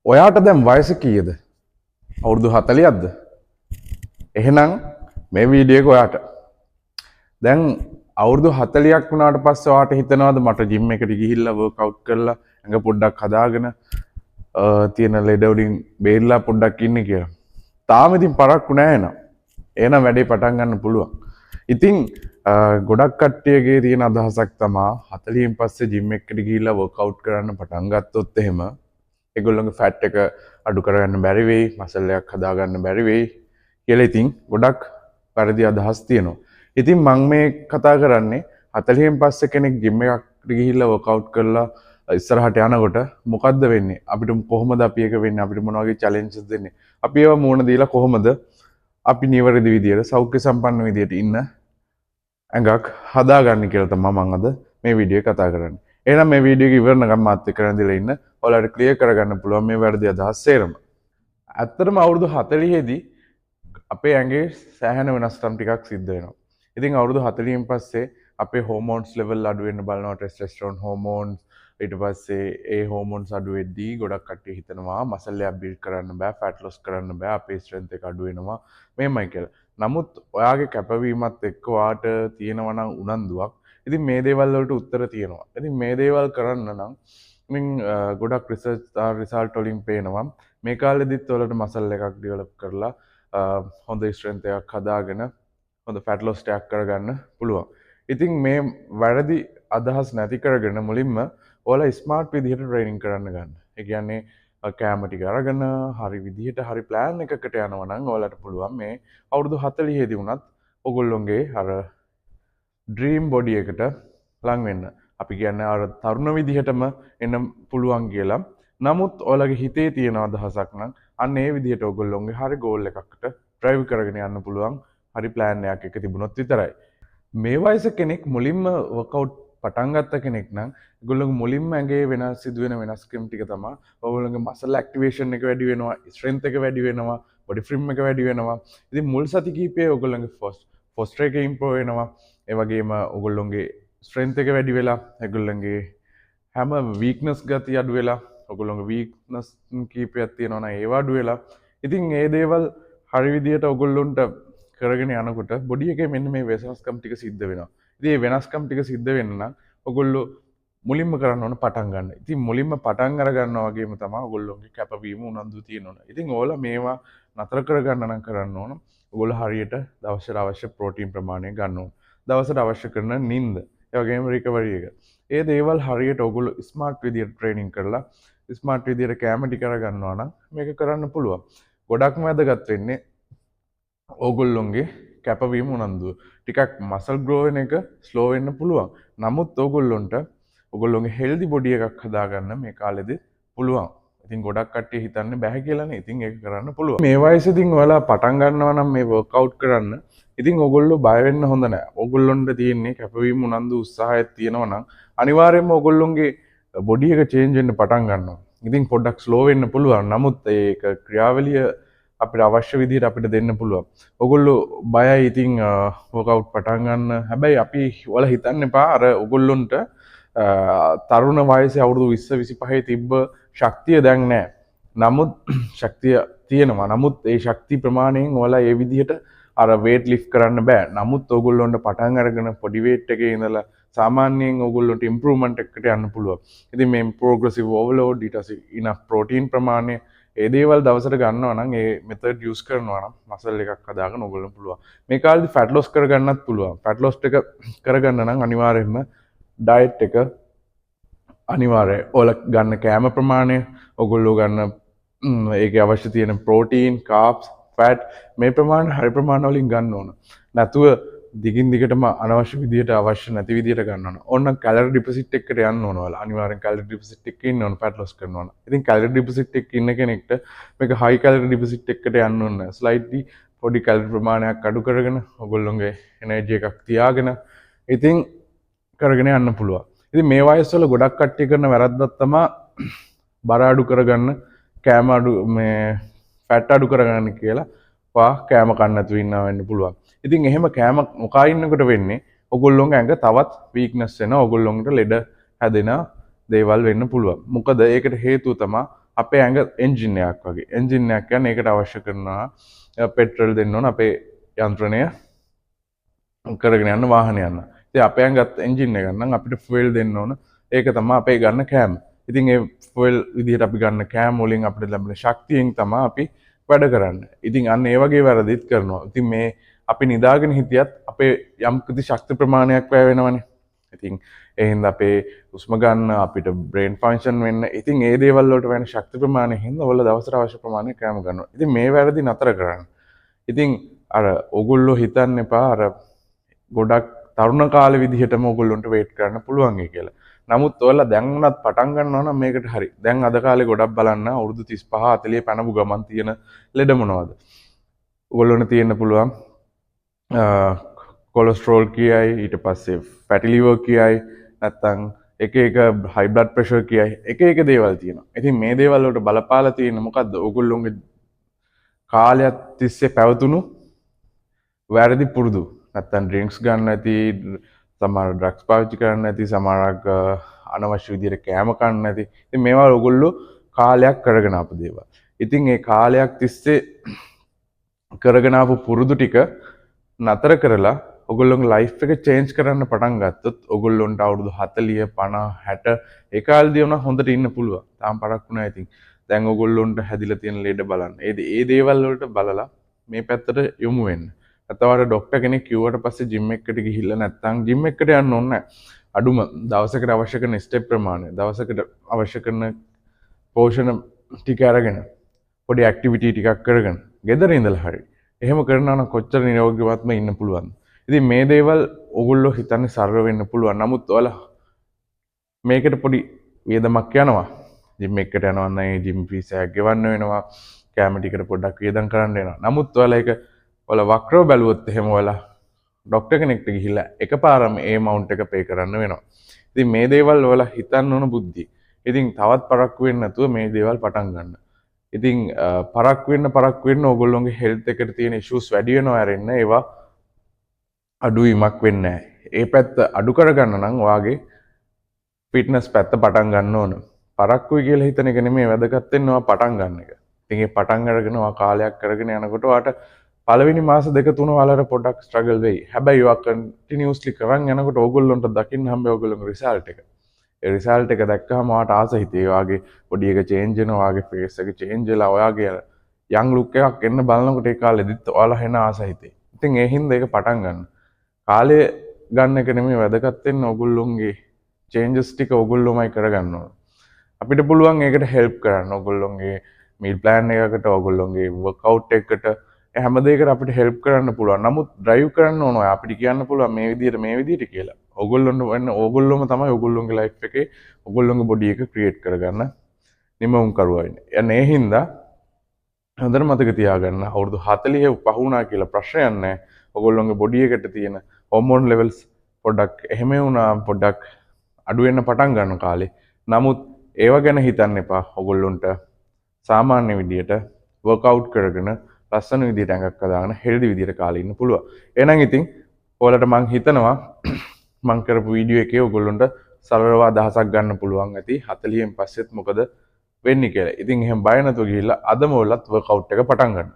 ඔයාට දැන් වයස කීයද? අවුරුදු 40ක්ද? එහෙනම් මේ වීඩියෝ එක ඔයාට. දැන් අවුරුදු 40ක් වුණාට පස්සේ ඔයාට හිතනවාද මට ජිම් එකට ගිහිල්ලා වර්ක්අවුට් කරලා ඇඟ පොඩ්ඩක් හදාගෙන තියෙන ලෙඩ වලින් බේරිලා පොඩ්ඩක් ඉන්න කියලා? තාම ඉතින් පරක්කු නැහැ නේද? එහෙනම් වැඩේ පටන් ගන්න පුළුවන්. ඉතින් ගොඩක් කට්ටියගේ තියෙන අදහසක් තමා 40න් පස්සේ ජිම් එකට ගිහිල්ලා වර්ක්අවුට් කරන්න පටන් ගත්තොත් එහෙම ඒගොල්ලොන්ගේ ෆැට් එක අඩු කරගන්න බැරි වෙයි, මසල් එකක් හදාගන්න බැරි වෙයි කියලා ඉතින් ගොඩක් වැරදි අදහස් තියෙනවා. ඉතින් මම මේ කතා කරන්නේ 40න් පස්සේ කෙනෙක් ජිම් එකකට ගිහිල්ලා වර්ක්අවුට් කරලා ඉස්සරහට යනකොට මොකද්ද වෙන්නේ? අපිට කොහොමද අපි එක වෙන්නේ? අපිට මොන වගේ චැලෙන්ජස් දෙන්නේ? අපි ඒවා මුණ දීලා කොහොමද අපි නිවැරදි විදියට සෞඛ්‍ය සම්පන්න විදියට ඉන්න ඇඟක් හදාගන්න කියලා තමයි මම අද මේ වීඩියෝ කතා කරන්නේ. එහෙනම් මේ වීඩියෝ එක ඉවරනකම් මාත් එක්ක රැඳිලා ඉන්න. ඔයාලට ක්ලියර් කරගන්න පුළුවන් මේ වැරදි අදහස් සේරම. ඇත්තටම අවුරුදු 40 දී අපේ ඇඟේ සෑහෙන වෙනස්කම් ටිකක් සිද්ධ වෙනවා. ඉතින් අවුරුදු 40න් පස්සේ අපේ හෝමෝන්ස් ලෙවල් අඩු වෙන්න බලනවා, ටෙස්ටොස්ටෙරෝන් හෝමෝන්ස්. ඊට පස්සේ ඒ හෝමෝන්ස් අඩු වෙද්දී ගොඩක් කට්ටිය හිතනවා මසල් එකක් බිල්ඩ් කරන්න බෑ, ෆැට් ලොස් කරන්න බෑ, අපේ ස්ට්‍රෙන්ත් එක අඩු වෙනවා මේමයි කියලා. නමුත් ඔයාගේ කැපවීමත් එක්ක ඔයාට තියෙනවා නම් උනන්දුවක්. ඉතින් මේ දේවල් වලට උත්තර තියෙනවා. ඉතින් මේ දේවල් කරන්න නම් ඉතින් ගොඩක් රිසල්ට් වලින් පේනවා මේ කාලෙදිත් ඔයාලට මසල් එකක් ඩෙවලොප් කරලා හොඳ ස්ට්‍රෙන්ත් එකක් හදාගෙන හොඳ ෆැට් ලොස් එකක් කරගන්න පුළුවන්. ඉතින් මේ වැරදි අදහස් නැති කරගෙන මුලින්ම ඔයාලා ස්මාර්ට් විදිහට ට්‍රේනින් කරන්න ගන්න. ඒ කියන්නේ කෑම ටික අරගෙන හරි විදිහට හරි ප්ලෑන් එකකට යනවා නම් ඔයාලට පුළුවන් මේ අවුරුදු 40 දී වුණත් ඔයගොල්ලොන්ගේ අර ඩ්‍රීම් බොඩි එකට ලං වෙන්න. අපි කියන්නේ අර තරුණ විදිහටම එන්න පුළුවන් කියලා. නමුත් ඔයාලගේ හිතේ තියෙන අදහසක් නම් අන්න ඒ විදිහට ඔයගොල්ලොන්ගේ හරි ගෝල් එකකට ඩ්‍රයිව් කරගෙන යන්න පුළුවන්. හරි ප්ලෑන් එකක් එක තිබුණොත් විතරයි. මේ වයස කෙනෙක් මුලින්ම වර්ක්අවුට් පටන් ගත්ත කෙනෙක් නම් ඒගොල්ලෝගේ මුලින්ම ඇඟේ වෙනස් සිදුවෙන වෙනස්කම් ටික තමයි ඔයගොල්ලෝගේ මසල් ඇක්ටිවේෂන් එක වැඩි වෙනවා, ස්ට්‍රෙන්ත් එක වැඩි වෙනවා, බොඩි ෆ්‍රේම් එක වැඩි වෙනවා. ඉතින් මුල් සති කිහිපයේ ඔයගොල්ලෝගේ ෆොස්ටර් එක ඉම්ප්‍රූව් වෙනවා. ඒ වගේම ඔයගොල්ලෝගේ ස්ට්‍රෙන්ත් එක වැඩි වෙලා ඒගොල්ලෝගේ හැම වීක්නස් ගතිය අඩු වෙලා ඔයගොල්ලෝගේ වීක්නස් කිහිපයක් තියෙනවා නම් ඒව අඩු වෙලා. ඉතින් මේ දේවල් හරි විදියට ඔයගොල්ලොන්ට කරගෙන යනකොට බොඩි එකේ මෙන්න මේ වෙනස්කම් ටික සිද්ධ වෙනවා. ඉතින් මේ වෙනස්කම් ටික සිද්ධ වෙන්න නම් ඔයගොල්ලෝ මුලින්ම කරන්න ඕන පටන් ගන්න. ඉතින් මුලින්ම පටන් අර ගන්නවා වගේම තමයි ඔයගොල්ලෝගේ කැපවීම උනන්දු තියෙන්න ඕන. ඉතින් ඕලා මේවා නතර කරගන්න නම් කරන්න ඕන. ඔයගොල්ලෝ හරියට දවසට අවශ්‍ය ප්‍රෝටීන් ප්‍රමාණය ගන්න ඕන. දවසට අවශ්‍ය කරන නිින්ද, ඒ වගේම රිකවරි එක. ඒ දේවල් හරියට ඔයගොල්ලෝ ස්මාර්ට් විදියට ට්‍රේනින් කරලා ස්මාර්ට් විදියට කැම ටික අරගන්නවා නම් මේක කරන්න පුළුවන්. ගොඩක්ම වැදගත් වෙන්නේ ඕගොල්ලොන්ගේ කැපවීම උනන්දුව. ටිකක් මසල් ග්‍රෝ වෙන එක ස්ලෝ වෙන්න පුළුවන්. නමුත් ඕගොල්ලොන්ට ඔයගොල්ලොන්ගේ හෙල්දි බොඩි එකක් හදාගන්න මේ කාලෙදි පුළුවන්. ඉතින් ගොඩක් කට්ටිය හිතන්නේ බැහැ කියලානේ. ඉතින් ඒක කරන්න පුළුවන්. මේ වයසේදී ඔයාලා පටන් ගන්නවා නම් මේ වර්ක්අවුට් කරන්න. ඉතින් ඕගොල්ලෝ බය වෙන්න හොඳ නැහැ. ඕගොල්ලොන්ට තියෙන්නේ කැපවීම උනන්දු උත්සාහයක් තියෙනවා නම් අනිවාර්යයෙන්ම ඕගොල්ලොන්ගේ බොඩි එක චේන්ජ් වෙන්න පටන් ගන්නවා. ඉතින් පොඩ්ඩක් ස්ලෝ වෙන්න පුළුවන්. නමුත් ඒක ක්‍රියාවලිය අපිට අවශ්‍ය විදිහට අපිට දෙන්න පුළුවන්. ඔයගොල්ලෝ බයයි ඉතින් වර්ක්අවුට් පටන් ගන්න. හැබැයි අපි ඔයාලා හිතන්න එපා අර ඔයගොල්ලොන්ට තරුණ වයසේ අවුරුදු 20 25 තිබ්බ ශක්තිය දැන් නැහැ. නමුත් ශක්තිය තියෙනවා. නමුත් ඒ ශක්ති ප්‍රමාණයෙන් ඔයාලා ඒ විදිහට අර weight lift කරන්න බෑ. නමුත් ඔයගොල්ලොන්ට පටන් අරගෙන පොඩි weight එකේ ඉඳලා සාමාන්‍යයෙන් ඔයගොල්ලොන්ට ඉම්ප්‍රූව්මන්ට් එකකට යන්න පුළුවන්. ඉතින් මේ ප්‍රෝග්‍රෙසිව් ඕවර්ලෝඩ් ඊට පස්සේ ඉනෆ් ප්‍රෝටීන් ප්‍රමාණය ඒ දේවල් දවසට ගන්නවා නම් ඒ මෙතඩ් යූස් කරනවා නම් මසල් එකක් හදාගන්න ඕගොල්ලෝ පුළුවන්. මේ කාලේදී ෆැට් ලොස් කරගන්නත් පුළුවන්. ෆැට් ලොස් එක කරගන්න නම් අනිවාර්යයෙන්ම ඩයට් එක අනිවාර්යයි. ඔයාලා ගන්න කෑම ප්‍රමාණය, ඔයගොල්ලෝ ගන්න ඒකේ අවශ්‍ය තියෙන ප්‍රෝටීන්, කාබ්ස්, ෆැට් මේ ප්‍රමාණය හරි ප්‍රමාණ වලින් ගන්න ඕන. නැතුව දිගින් දිගටම අනවශ්‍ය විදිහට අවශ්‍ය නැති විදිහට ගන්න ඕන. ඕනනම් කැලරි ඩිපොසිට් එකකට යන්න ඕන ඔයාලා. අනිවාර්යෙන් කැලරි ඩිපොසිට් එකක ඉන්න ඕන ෆැට් ලොස් කරනවා නම්. ඉතින් කැලරි ඩිපොසිට් එකක ඉන්න කෙනෙක්ට මේක හයි කැලරි ඩිපොසිට් එකකට යන්න ඕන නැහැ. ස්ලයිඩ්ලි පොඩි කැලරි ප්‍රමාණයක් අඩු කරගෙන ඔයගොල්ලෝගේ එනර්ජි එකක් තියාගෙන ඉතින් කරගෙන යන්න පුළුවන්. ඉතින් මේ වයස්වල ගොඩක් කට්ටිය කරන වැරද්දක් තමයි බර අඩු කරගන්න, කෑම අඩු මේ ෆැට් අඩු කරගන්න කියලා කෑම කන්න නැතුව ඉන්නවා වෙන්න පුළුවන්. ඉතින් එහෙම කෑම නොකා ඉන්නකොට වෙන්නේ ඔයගොල්ලෝගේ ඇඟ තවත් වීක්නස් වෙනවා. ඔයගොල්ලොන්ට ලෙඩ හැදෙන දේවල් වෙන්න පුළුවන්. මොකද ඒකට හේතුව තමයි අපේ ඇඟ එන්ජින් එකක් වගේ. එන්ජින් එකක් කියන්නේ ඒකට අවශ්‍ය කරනවා පෙට්‍රල් දෙන්න ඕන අපේ යන්ත්‍රණය කරගෙන යන්න වාහන යන්න. ඉතින් අපේ ඇඟත් එන්ජින් එක නම් අපිට ෆුවල් දෙන්න ඕන. ඒක තමයි අපේ ගන්න කෑම. ඉතින් ඒ ෆුවල් විදිහට අපි ගන්න කෑම වලින් අපිට ලැබෙන ශක්තියෙන් තමයි අපි වැඩ කරන්නේ. ඉතින් අන්න ඒ වගේ වැරදිත් කරනවා. ඉතින් මේ අපි නිදාගෙන හිටියත් අපේ යම් කිසි ශක්ති ප්‍රමාණයක් වැය වෙනවනේ. ඉතින් ඒ හින්දා අපේ හුස්ම ගන්න අපිට බ්‍රේන් ෆන්ක්ෂන් වෙන්න. ඉතින් ඒ දේවල් වලට වෙන ශක්ති ප්‍රමාණය හින්දා ඔයාලා දවසට අවශ්‍ය ප්‍රමාණය කෑම ගන්නවා. ඉතින් මේ වැරදි නතර කරන්න. ඉතින් අර ඔගොල්ලෝ හිතන්න එපා අර ගොඩක් තරුණ කාලෙ විදිහටම ඔයගොල්ලන්ට වේට් කරන්න පුළුවන් කියලා. නමුත් ඔයාලා දැන් උනත් පටන් ගන්නවා නම් මේකට හරි. දැන් අද කාලේ ගොඩක් බලන්න අවුරුදු 35 40 පැනපු ගමන් තියෙන ලෙඩ මොනවද? ඔයගොල්ලන්ට තියෙන්න පුළුවන් කොලෙස්ටරෝල් කියයි, ඊට පස්සේ ෆැටි ලිවර් කියයි, නැත්තම් එක හයි බ්ලඩ් ප්‍රෙෂර් කියයි. එක දේවල් තියෙනවා. ඉතින් මේ දේවල් වලට බලපාලා තියෙන මොකද්ද? ඔයගොල්ලෝගේ කාලයක් තිස්සේ පැවතුණු වැරදි පුරුදු. නැත්තම් ඩ්‍රින්ක්ස් ගන්න නැති, සමහර ඩ්‍රග්ස් පාවිච්චි කරන්න නැති, සමහරක් අනවශ්‍ය විදිහට කෑම කන්න නැති. ඉතින් මේවා ඔයගොල්ලෝ කාලයක් කරගෙන ආපු දේවල්. ඉතින් ඒ කාලයක් තිස්සේ කරගෙන ආපු පුරුදු ටික නතර කරලා ඔයගොල්ලෝගේ ලයිෆ් එක චේන්ජ් කරන්න පටන් ගත්තොත් ඔයගොල්ලොන්ට අවුරුදු 40 50 60 ඒ කාලේදී වුණා හොඳට ඉන්න පුළුවන්. තාම පරක් වුණා. ඉතින් දැන් ඔයගොල්ලොන්ට හැදිලා තියෙන ලෙඩ බලන්න. ඒ දේවල් වලට බලලා මේ පැත්තට යොමු වෙන්න. නැත්නම් ඩොක්ටර් කෙනෙක් කිව්වට පස්සේ ජිම් එකකට ගිහිල්ලා නැත්නම් ජිම් එකකට යන්න ඕනේ නැහැ. අඩුම දවසකට අවශ්‍ය කරන ස්ටෙප් ප්‍රමාණය, දවසකට අවශ්‍ය කරන පෝෂණ ටික අරගෙන පොඩි ඇක්ටිවිටි ටිකක් කරගෙන ගෙදර ඉඳලා හරි එහෙම කරනවා නම් කොච්චර නිරෝගීවත්ම ඉන්න පුළුවන්ද? ඉතින් මේ දේවල් ඕගොල්ලෝ හිතන්නේ සරල වෙන්න පුළුවන්. නමුත් ඔයාලා මේකට පොඩි වියදමක් යනවා. ජිම් එකකට යනවා නම් ඒ ජිම් ෆීස් එකක් ගෙවන්න වෙනවා. කැම ටිකට පොඩ්ඩක් වියදම් කරන්න වෙනවා. නමුත් ඔයාලා ඒක ඔයාලා වක්‍රව බැලුවොත් එහෙම ඔයාලා ඩොක්ටර් කෙනෙක්ට ගිහිල්ලා එකපාරම ඒ amount එක pay කරන්න වෙනවා. ඉතින් මේ දේවල් ඔයාලා හිතන්න ඕන බුද්ධි. ඉතින් තවත් පරක්කු වෙන්නේ නැතුව මේ දේවල් පටන් ගන්න. ඉතින් පරක්කු වෙන්න ඕගොල්ලෝගේ හෙල්ත් එකට තියෙන ඉෂුස් වැඩි වෙනවා ඇරෙන්න ඒවා අඩුවීමක් වෙන්නේ නැහැ. ඒ පැත්ත අඩු කරගන්න නම් ඔයාගේ ෆිට්නස් පැත්ත පටන් ගන්න ඕන. පරක්කුයි කියලා හිතන එක නෙමෙයි වැදගත් වෙන්නේ ඔයා පටන් ගන්න එක. ඉතින් ඒ පටන් අරගෙන ඔයා කාලයක් කරගෙන යනකොට ඔයාට පළවෙනි මාස දෙක තුන වලට පොඩ්ඩක් ස්ට්‍රගල් වෙයි. හැබැයි ඔයා කන්ටිනියස්ලි කරන් යනකොට ඕගොල්ලොන්ට දකින්න හම්බෙයි ඕගොල්ලෝගේ රිසල්ට් එක. ඒ රිසල්ට් එක දැක්කම ඔයාට ආස හිතේ. ඔයාගේ බොඩි එක චේන්ජ් වෙනවා, ඔයාගේ ෆේස් එක චේන්ජ් වෙලා ඔයාගේ යං ලුක් එකක් එන්න බලනකොට ඒ කාලෙදිත් ඔයාලා වෙන ආස හිතේ. ඉතින් ඒ හින්දා ඒක පටන් ගන්න. කාලය ගන්න එක නෙමෙයි වැදගත් වෙන්නේ ඕගොල්ලොන්ගේ චේන්ජස් ටික ඕගොල්ලෝමයි කරගන්න ඕන. අපිට පුළුවන් ඒකට හෙල්ප් කරන්න. ඕගොල්ලොන්ගේ මීල් ප්ලෑන් එකකට, ඕගොල්ලොන්ගේ වර්ක්අවුට් එකකට හැම දෙයකට අපිට හෙල්ප් කරන්න පුළුවන්. නමුත් ඩ්‍රයිව් කරන්න ඕන. අපිට කියන්න පුළුවන් මේ විදිහට කියලා. ඕගොල්ලොන්ට වෙන්න ඕගොල්ලෝම තමයි ඕගොල්ලෝගේ ලයිෆ් එකේ ඕගොල්ලෝගේ බොඩි එක ක්‍රියේට් කරගන්න නිමවුම් කරුවා වෙන්නේ. ඒ හින්දා හොඳට මතක තියාගන්න අවුරුදු 40 පහ වුණා කියලා ප්‍රශ්නයක් නැහැ. ඔයගොල්ලෝගේ බොඩි එකට තියෙන හෝමෝන් ලෙවල්ස් පොඩ්ඩක් එහෙම වුණා පොඩ්ඩක් අඩු වෙන්න පටන් ගන්න කාලේ. නමුත් ඒව ගැන හිතන්න එපා. ඔයගොල්ලොන්ට සාමාන්‍ය විදියට වර්ක්අවුට් කරගෙන ලස්සන විදියට ඇඟක් හදාගෙන හෙල්දි විදියට කාලේ ඉන්න පුළුවන්. එහෙනම් ඉතින් ඔයාලට මං හිතනවා මං කරපු වීඩියෝ එකේ ඔයගොල්ලොන්ට සරලව අදහසක් ගන්න පුළුවන් ඇති 40න් පස්සෙත් මොකද වෙන්නේ කියලා. ඉතින් එහෙම බය නැතුව ගිහිල්ලා අදම ඔයාලත් වර්ක්අවුට් එක පටන් ගන්න.